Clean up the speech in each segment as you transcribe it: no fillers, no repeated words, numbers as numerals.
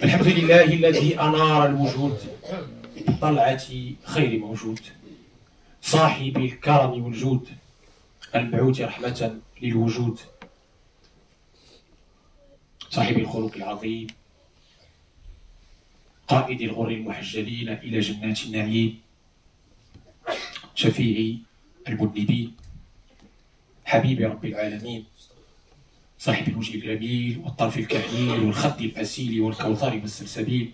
الحمد لله الذي أنار الوجود بطلعة خير موجود صاحب الكرم والجود المبعوث رحمة للوجود صاحب الخلق العظيم قائد الغر المحجلين إلى جنات النعيم شفيع المذنبين حبيب رب العالمين صاحب الوجه الجميل والطرف الكحيل والخد الأسيل والكوثر والسلسبيل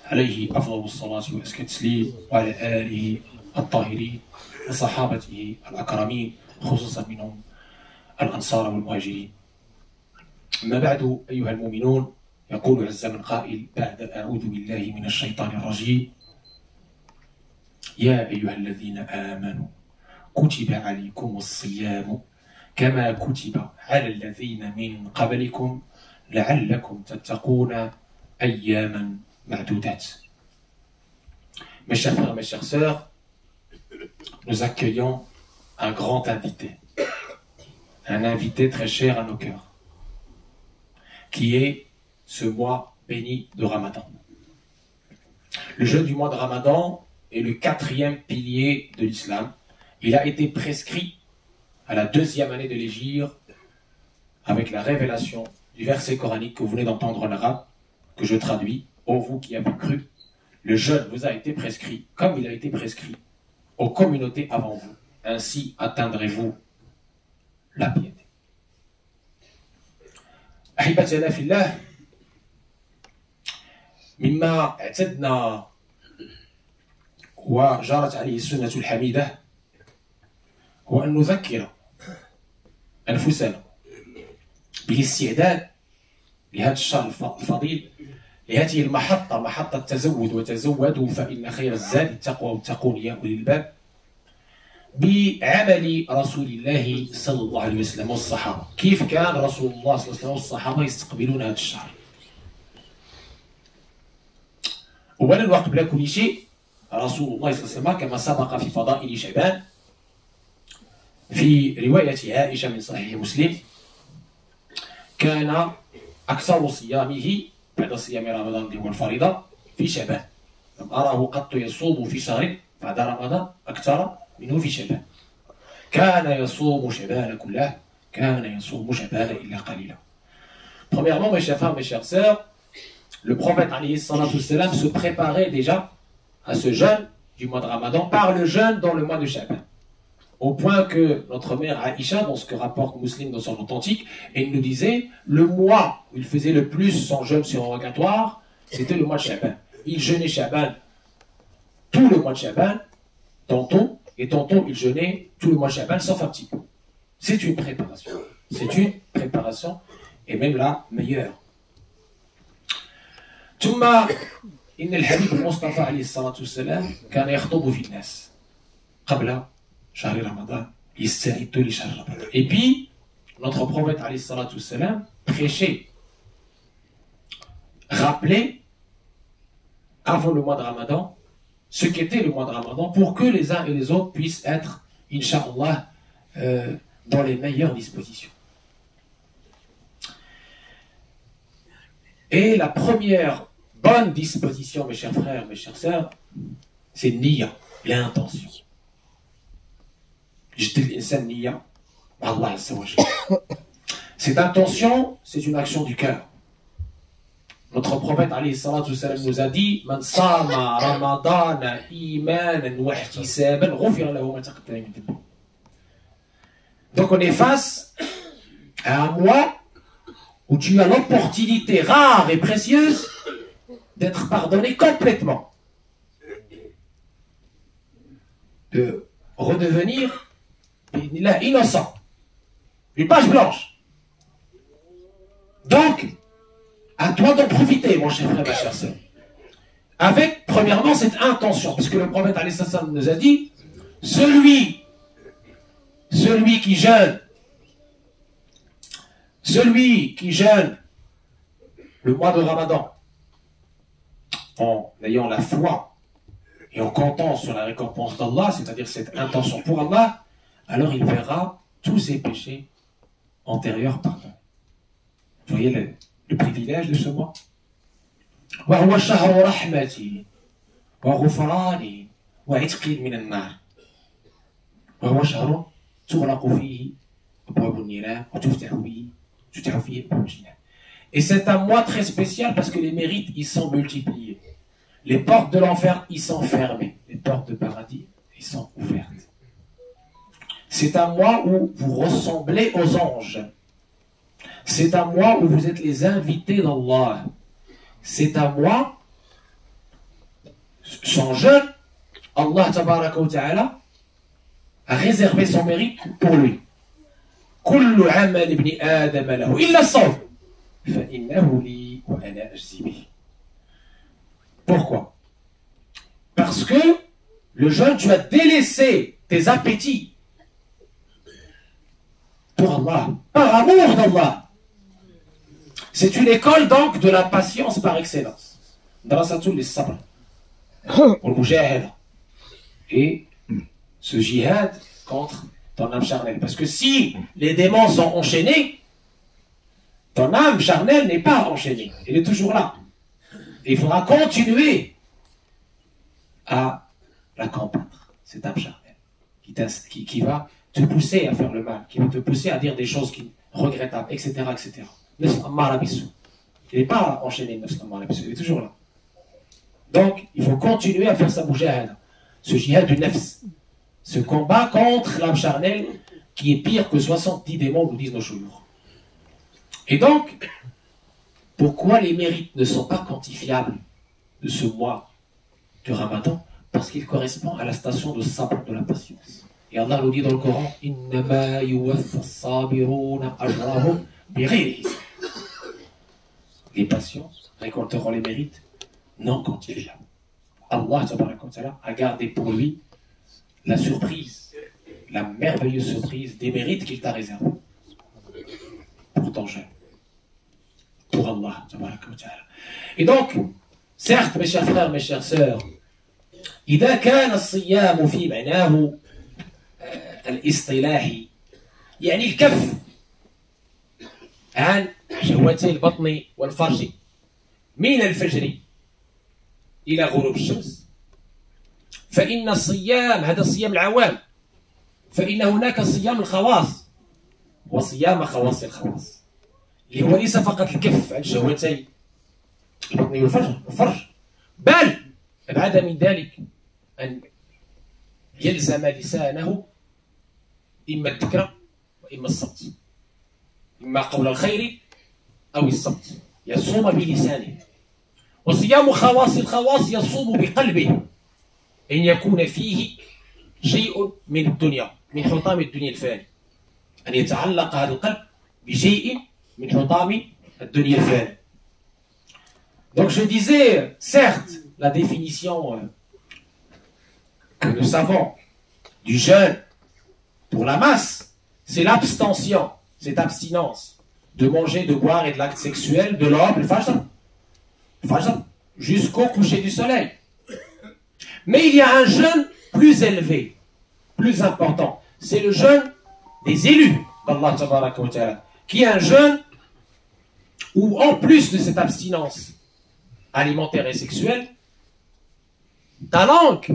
عليه أفضل الصلاة وأزكى التسليم وعلى آله الطاهرين وصحابته الأكرمين خصوصا منهم الأنصار والمهاجرين. أما بعد أيها المؤمنون، يقول عز من قائل بعد أعوذ بالله من الشيطان الرجيم: يا أيها الذين آمنوا كتب عليكم الصيام كما كتب على الذين من قبلكم لعلكم تتقون أياما معدودات. Mes chers frères, mes chères sœurs, nous accueillons un grand invité, un invité très cher à nos cœurs, qui est ce mois béni de Ramadan. Le jeûne du mois de Ramadan est le 4e pilier de l'islam. Il a été prescrit à la 2e année de l'Hégire avec la révélation du verset coranique que vous venez d'entendre en arabe, que je traduis: ô vous qui avez cru, le jeûne vous a été prescrit comme il a été prescrit aux communautés avant vous, ainsi atteindrez-vous la piété. أحبتنا في الله، مما اعتدنا وجرت عليه السنة الحميدة هو أن نذكر أنفسنا بالاستعداد لهذا الشهر الفضيل، لهذه المحطة، محطة تزود وتزودوا فإن خير الزاد التقوى واتقون يا أولي الباب، بعمل رسول الله صلى الله عليه وسلم والصحابة. كيف كان رسول الله صلى الله عليه وسلم والصحابة يستقبلون هذا الشهر؟ أولا وقبل كل شيء، رسول الله صلى الله عليه وسلم كما سبق في فضائل شعبان في رواية عائشة من صحيح مسلم كان أكثر صيامه بعد صيام رمضان اللي هو الفريضة في شعبان. لم أره قط يصوم في شهر بعد رمضان أكثر منه في شعبان. كان يصوم شعبان كله، كان يصوم شعبان إلا قليلا. Premièrement, mes chers frères, mes chères sœurs, le prophète alayhi salatu wassalam se préparait déjà à ce jeûne du mois de Ramadan par le jeûne dans le mois de Sha'ban. Au point que notre mère Aïcha, dans ce que rapporte Muslim dans son authentique, elle nous disait le mois où il faisait le plus son jeûne surrogatoire, c'était le mois de Sha'ban. Il jeûnait Sha'ban tout le mois de Sha'ban, tantôt, et tantôt il jeûnait tout le mois de Sha'ban sauf un petit peu. C'est une préparation. C'est une préparation, et même la meilleure. ثم إن الحبيب المصطفى عليه الصلاة والسلام كان يخطب في الناس قبل شهر رمضان يستعد لشهر رمضان. Et puis notre prophète عليه الصلاة والسلام prêchait, rappelait avant le mois de Ramadan ce qu'était le mois de Ramadan pour que les uns et les autres puissent être, Inch'Allah, dans les meilleures dispositions. Et la première bonne disposition, mes chers frères, mes chères sœurs, c'est Niyya, l'intention. Cette intention, c'est une action du cœur. Notre prophète alayhi salatu wassalam nous a dit: Man sama ramadana imanan wa ihtisaban ghufira lahu ma taqaddama min dhanbihi. Donc on est face à un mois où tu as l'opportunité rare et précieuse d'être pardonné complètement, de redevenir innocent, une page blanche. Donc, à toi d'en profiter, mon cher frère, ma chère sœur, avec, premièrement, cette intention, puisque le prophète alayhi salam nous a dit: celui qui jeûne le mois de Ramadan en ayant la foi et en comptant sur la récompense d'Allah, c'est-à-dire cette intention pour Allah, alors il verra tous ses péchés antérieurs pardonnés. Vous voyez le privilège de ce mois. وهو شهر رحمة وغفران وعتق من النار. وهو شهر تغلق فيه أبواب النيران وتفتح فيه أبواب الجنان. Et c'est un mois très spécial parce que les mérites y sont multipliés. Les portes de l'enfer y sont fermées. Les portes de paradis y sont ouvertes. C'est un mois où vous ressemblez aux anges. C'est un mois où vous êtes les invités d'Allah. C'est un mois, sans jeûne, Allah tabaraka wa ta'ala a réservé son mérite pour lui. كل عمل ابن آدم له إلا الصوم فإنه لي وأنا أجزي به. Pourquoi? Parce que le jeûne, tu as délaissé tes appétits pour Allah, par amour d'Allah. C'est une école donc de la patience par excellence. Drasatul lis-sabr, pour le mujahada. Et ce jihad contre ton âme charnelle. Parce que si les démons sont enchaînés, ton âme charnelle n'est pas enchaînée. Elle est toujours là. Et il faudra continuer à la combattre, cette âme charnelle, qui va te pousser à faire le mal, qui va te pousser à dire des choses regrettables, etc., etc. Il n'est pas enchaîné, il est toujours là. Donc, il faut continuer à faire sa mujahada, ce jihad du nafs, ce combat contre l'âme charnelle qui est pire que 70 démons, nous disent nos chouyours. Et donc, pourquoi les mérites ne sont pas quantifiables de ce mois du Ramadan? Parce qu'il correspond à la station de sabr, de la patience. Et Allah nous dit dans le Coran, Innama yuwaffa as-sabiruna ajrahum bighayri hisab. Les patients récolteront les mérites non quantifiables. Allah a gardé pour lui la surprise, la merveilleuse surprise des mérites qu'il t'a réservés pour ton jeûne, pour Allah. Et donc, certes, mes chers frères, mes chères sœurs, إذا كان الصيام في معناه الاصطلاحي يعني الكف عن شهوتي البطن والفرج من الفجر إلى غروب الشمس، فإن الصيام هذا الصيام العوام، فإن هناك صيام الخواص وصيام خواص الخواص، اللي هو ليس فقط الكف عن شهوتي البطن والفرج، بل أبعد من ذلك أن يلزم لسانه إما الذكر وإما الصمت، إما قول الخير أو الصمت، يصوم بلسانه. وصيام خواص الخواص يصوم بقلبه، إن يكون فيه شيء من الدنيا، من حطام الدنيا الفاني، أن يتعلق هذا القلب بشيء من حطام الدنيا الفاني. Donc je disais, certes, la définition que nous savons du jeûne pour la masse, c'est l'abstention, cette abstinence de manger, de boire et de l'acte sexuel de l'homme, le fajr, jusqu'au coucher du soleil. Mais il y a un jeûne plus élevé, plus important. C'est le jeûne des élus d'Allah Tabaraka wa Ta'ala, qui est un jeûne où, en plus de cette abstinence alimentaire et sexuelle, ta langue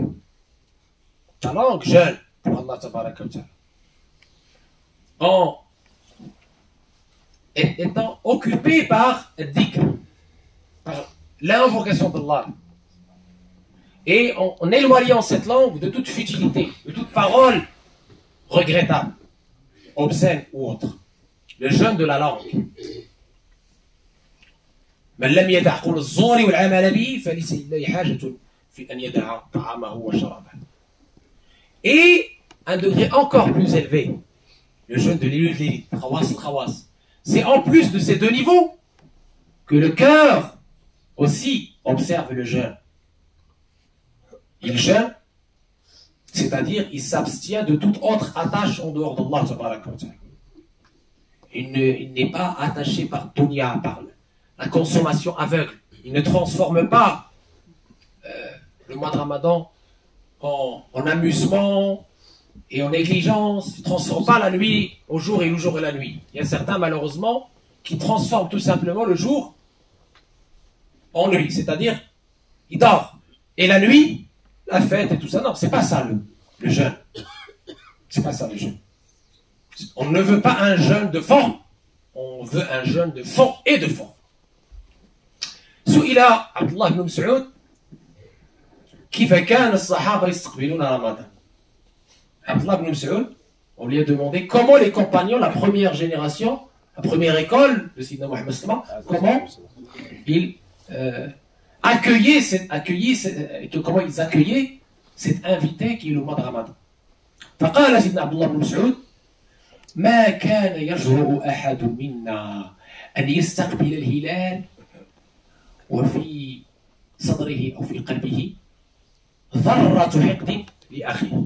jeûne pour Allah Tabaraka wa Ta'ala, en étant occupé par dhikr, par l'invocation d'Allah, et en éloignant cette langue de toute futilité, de toute parole regrettable, obscène ou autre. Le jeûne de la langue. من لم يدع قول الزور والعمل به فليس لله حاجة في أن يدع طعامه وشرابه. Et un degré encore plus élevé, le jeûne de l'élite, khawas al-khawas. C'est en plus de ces deux niveaux que le cœur aussi observe le jeûne. Il jeûne, c'est-à-dire il s'abstient de toute autre attache en dehors d'Allah Tabaraka wa Ta'ala. Il n'est pas attaché par dunya, par la consommation aveugle. Il ne transforme pas le mois de Ramadan en amusement et en négligence. Il ne transforme pas la nuit au jour et le jour et la nuit. Il y a certains, malheureusement, qui transforme tout simplement le jour en nuit, c'est-à-dire il dort. Et la nuit, la fête et tout ça, non, c'est pas ça le jeûne. C'est pas ça le jeûne. On ne veut pas un jeûne de forme, on veut un jeûne de fond et de forme. سئل عبد الله بن مسعود كيف كان الصحابة يستقبلون رمضان. عبد الله بن مسعود, on lui a demandé comment les compagnons, la première génération, la première école de Sidna Mohammed Sallam, comment ils comment ils accueillaient cet invité qui est le mois de Ramadan. فقال سيدنا عبد الله بن مسعود ما كان يجرؤ أحد منا أن يستقبل الهلال وفي صدره أو في قلبه ذرة حقد لأخيه.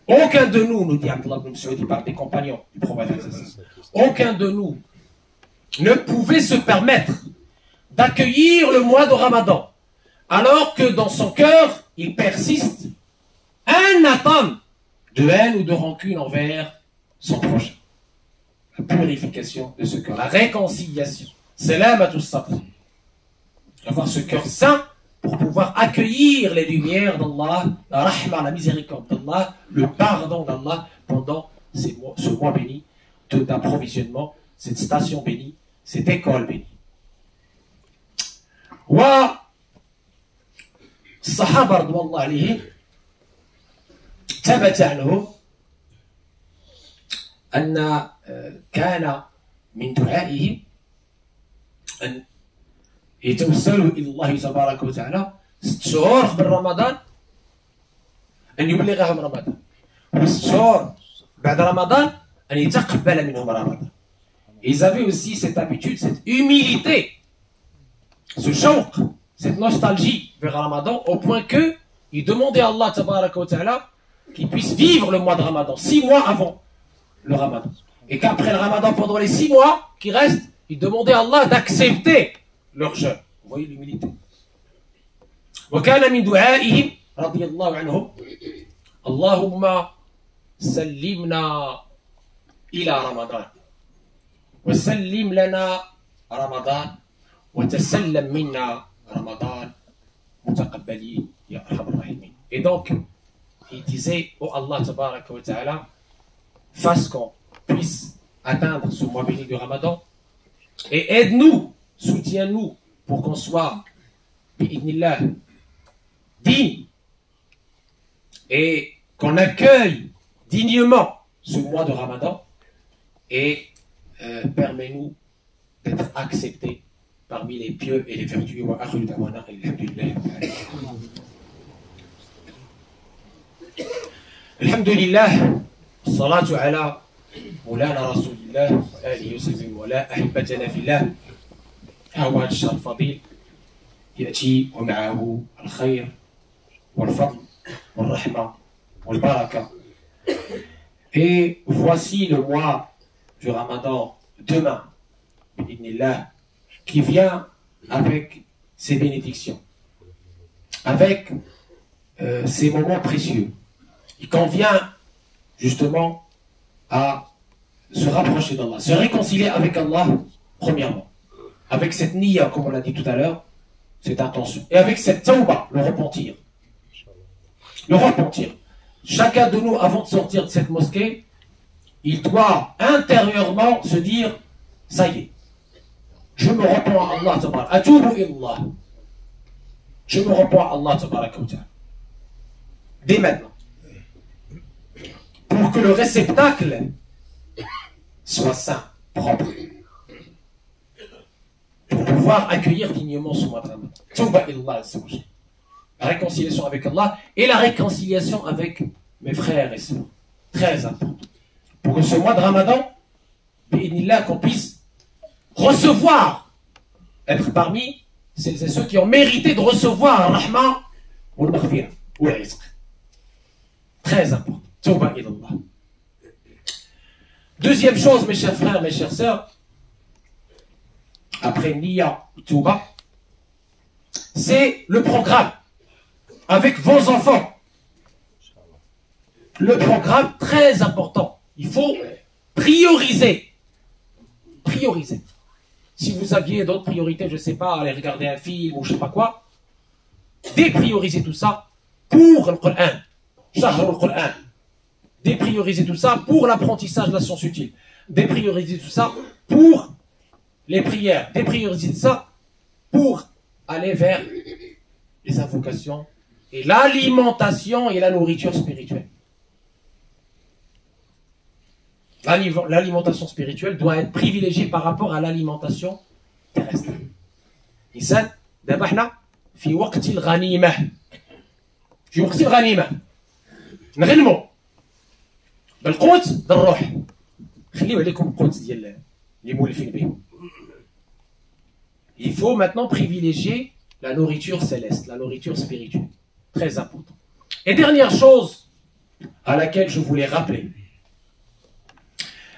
Aucun de nous, nous dit Abdullah ibn Mas'ud, il parle des compagnons du prophète, aucun de nous ne pouvait se permettre d'accueillir le mois de Ramadan, alors que dans son cœur, il persiste un atome de haine ou de rancune envers son prochain. La purification de ce cœur, la réconciliation, c'est l'âme à tout ça. Avoir ce cœur saint pour pouvoir accueillir les lumières d'Allah, la rahma, la miséricorde d'Allah, le pardon d'Allah pendant ce mois béni d'approvisionnement, cette station bénie, cette école bénie. والصحابة رضوان الله عليهم ثبت عنهم أن كان من دعائهم أن يتوسلوا إلى الله تبارك وتعالى 6 شهور قبل رمضان أن يبلغهم رمضان، و6 شهور بعد رمضان أن يتقبل منهم رمضان. Ils avaient aussi cette habitude, cette humilité, ce shawq, cette nostalgie vers Ramadan, au point que ils demandaient à Allah tabaraka wa ta'ala qu'ils puissent vivre le mois de Ramadan 6 mois avant le Ramadan, et qu'après le Ramadan, pendant les 6 mois qui restent, ils demandaient à Allah d'accepter leur jeûne. Vous voyez l'humilité. وكان من دعائهم رضي الله عنهم اللهم سلمنا إلى رمضان وسلم لنا رمضان وتسلم منا رمضان متقبلين يا أرحم الراحمين. Et donc, il disait, oh Allah tabaraka wa ta'ala, fasse qu'on puisse atteindre ce mois béni du Ramadan et aide-nous, soutiens-nous pour qu'on soit, bi'idnillah, digne et qu'on accueille dignement ce mois de Ramadan et permets-nous d'être acceptés parmi les pieux et les vertueux. Wa akhiru da'wana alhamdulillah. Alhamdulillah, salatu ala مولانا رسول الله وآله وصحبه ولا أحبتنا في الله. هو الشهر الفضيل يأتي ومعه الخير والفضل والرحمة والبركة. Et voici le mois du Ramadan demain, bi'idnillah, qui vient avec ses bénédictions, avec ces moments précieux. Il convient justement à se rapprocher d'Allah, se réconcilier avec Allah, premièrement, avec cette niya, comme on l'a dit tout à l'heure, cette intention, et avec cette tawba, le repentir. Le repentir. Chacun de nous, avant de sortir de cette mosquée, il doit intérieurement se dire, ça y est, je me repens à Allah, tabaraka, atubu illallah. Je me repens à Allah, tabaraka wa ta'ala. Dès maintenant. Pour que le réceptacle soit sain, propre, pour pouvoir accueillir dignement ce mois de Ramadan. Tawba illallah, la réconciliation avec Allah et la réconciliation avec mes frères et sœurs. Très important. Pour que ce mois de Ramadan, bi'idnillah, qu'on puisse recevoir, être parmi celles et ceux qui ont mérité de recevoir rahma ou le maghfira ou l'izq. Très important. Tawba ilallah. Deuxième chose, mes chers frères, mes chères sœurs, après Niya ou Tawba, c'est le programme avec vos enfants. Le programme très important. Il faut prioriser dépriorisez. Si vous aviez d'autres priorités, je ne sais pas, aller regarder un film ou je ne sais pas quoi, dépriorisez tout ça pour le Coran. Shahr al-Qur'an. Dépriorisez tout ça pour l'apprentissage de la science utile. Dépriorisez tout ça pour les prières. Dépriorisez tout ça pour aller vers les invocations et l'alimentation et la nourriture spirituelle. L'alimentation spirituelle doit être privilégiée par rapport à l'alimentation terrestre. إنسان دابا حنا في وقت الغنيمة. في وقت الغنيمة نغنموا بالقوت بالروح. خليو عليكم القوت ديال اللي مولفين به. Il faut maintenant privilégier la nourriture céleste, la nourriture spirituelle. Très important. Et dernière chose à laquelle je voulais rappeler.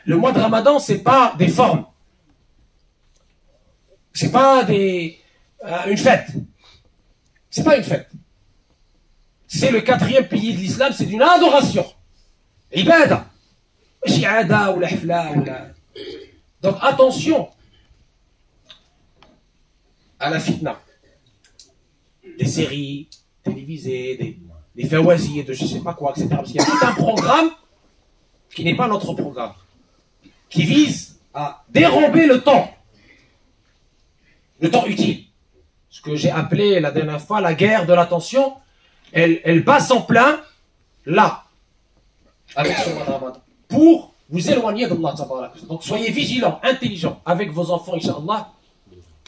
Le mois de Ramadan, c'est pas des formes. C'est pas une fête. C'est pas une fête. C'est le 4e pilier de l'islam, c'est une adoration. Ibada. Shi'ada ou la hifla ou la... Donc attention à la fitna. Des séries télévisées, des fawazis, de je sais pas quoi, etc. Parce qu'il y a tout un programme qui n'est pas notre programme, qui vise à dérober le temps utile. Ce que j'ai appelé la dernière fois la guerre de l'attention, elle bat son plein là, avec ce mois de Ramadan, pour vous éloigner d'Allah. Donc soyez vigilants, intelligents avec vos enfants, Inch'Allah.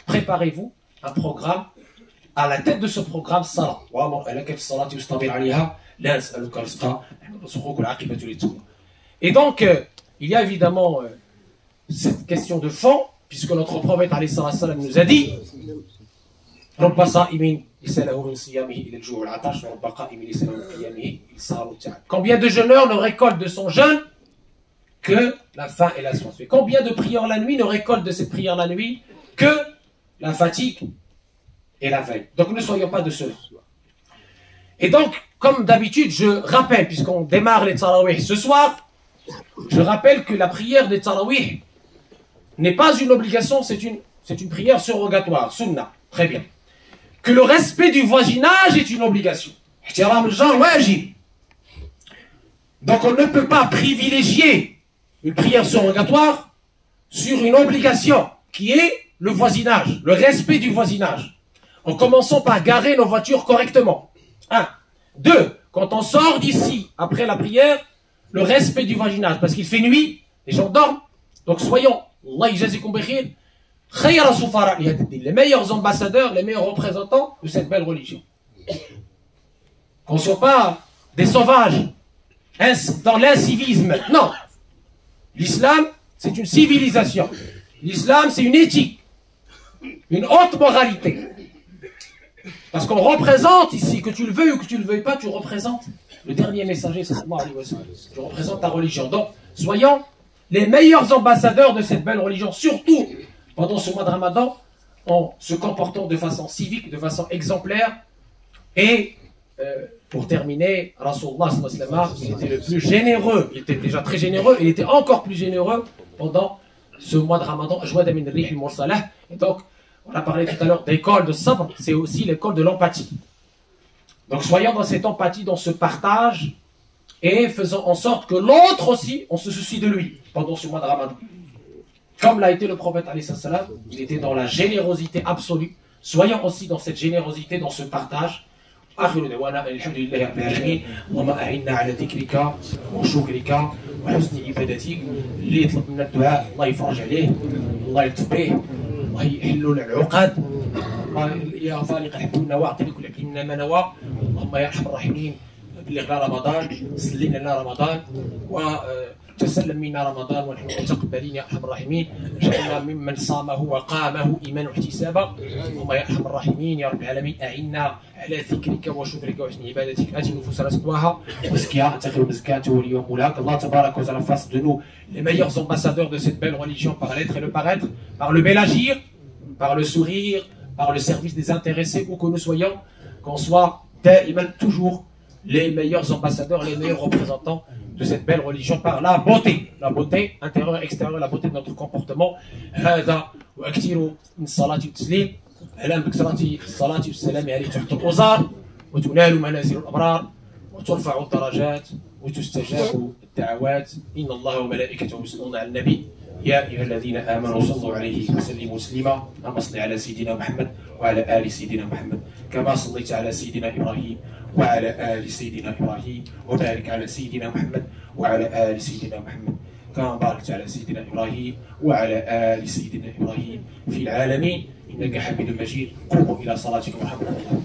Préparez-vous un programme. À la tête de ce programme, Salah. Et donc, il y a évidemment cette question de fond, puisque notre prophète nous a dit combien de jeûneurs ne récoltent de son jeûne que la faim et la soif. Et combien de prières la nuit ne récoltent de ces prières la nuit que la fatigue et la veille. Donc ne soyons pas de ceux-là. Et donc, comme d'habitude, je rappelle, puisqu'on démarre les tarawih ce soir, je rappelle que la prière des tarawih n'est pas une obligation, c'est une prière surrogatoire, sunna, très bien. Que le respect du voisinage est une obligation. Donc on ne peut pas privilégier une prière surrogatoire sur une obligation qui est le voisinage, le respect du voisinage. En commençant par garer nos voitures correctement. 1. 2. Quand on sort d'ici, après la prière, le respect du voisinage. Parce qu'il fait nuit, les gens dorment. Donc soyons, les meilleurs ambassadeurs, les meilleurs représentants de cette belle religion. Qu'on ne soit pas des sauvages, dans l'incivisme. Non. L'islam, c'est une civilisation. L'islam, c'est une éthique. Une haute moralité. Parce qu'on représente ici, que tu le veuilles ou que tu ne le veuilles pas, tu représentes le dernier messager, tu représentes ta religion. Donc, soyons les meilleurs ambassadeurs de cette belle religion, surtout pendant ce mois de Ramadan, en se comportant de façon civique, de façon exemplaire. Et pour terminer, Rasulullah il était le plus généreux, il était déjà très généreux, il était encore plus généreux pendant ce mois de Ramadan. Et donc, on a parlé tout à l'heure d'école de sabr, c'est aussi l'école de l'empathie. Donc soyons dans cette empathie, dans ce partage, et faisons en sorte que l'autre aussi, on se soucie de lui pendant ce mois de Ramadan. Comme l'a été le prophète, il était dans la générosité absolue. Soyons aussi dans cette générosité, dans ce partage. آخر دعوانا الحمد لله رب العالمين اللهم أعنا على ذكرك وشكرك وحسن عبادتك اللي يطلب منا الدعاء الله يفرج عليه الله يلطف به الله يحل العقد يا فالق الحب واعطي لكل عبد منا ما نوى اللهم يا ارحم الراحمين بلغنا رمضان سلم لنا رمضان وتسلم منا رمضان ونحن متقبلين يا ارحم الراحمين اجعلنا ممن صامه وقامه ايمانا واحتسابا اللهم يا ارحم الراحمين يا رب العالمين اعنا على ذكرك وشكرك وحسن عبادتك اتي نفوسنا تقواها وزكيها انت خير من زكاته واليوم مولاك الله تبارك وتعالى fasse de nous les meilleurs ambassadeurs de cette belle religion par l'être et le paraître, par le bel agir, par le sourire, par le service des intéressés, où que nous soyons, qu'on soit toujours les meilleurs ambassadeurs, les meilleurs représentants de de cette belle religion par la beauté intérieure et extérieure, la beauté de notre comportement. هذا وأكثروا من الصلاة والتسليم على بكثرة الصلاة والسلام عليه تحت الأوزار وتنال منازل الأبرار وترفع الدرجات وتستجاب الدعوات. إن الله وملائكته يصلون على النبي يا أيها الذين آمنوا صلوا عليه وسلموا تسليما. اللهم صل على سيدنا محمد وعلى آل سيدنا محمد كما صليت على سيدنا إبراهيم وعلى آل سيدنا إبراهيم وبارك على سيدنا محمد وعلى آل سيدنا محمد كما باركت على سيدنا إبراهيم وعلى آل سيدنا إبراهيم في العالمين إنك حميد مجيد. قوموا إلى صلاتكم ورحمة الله.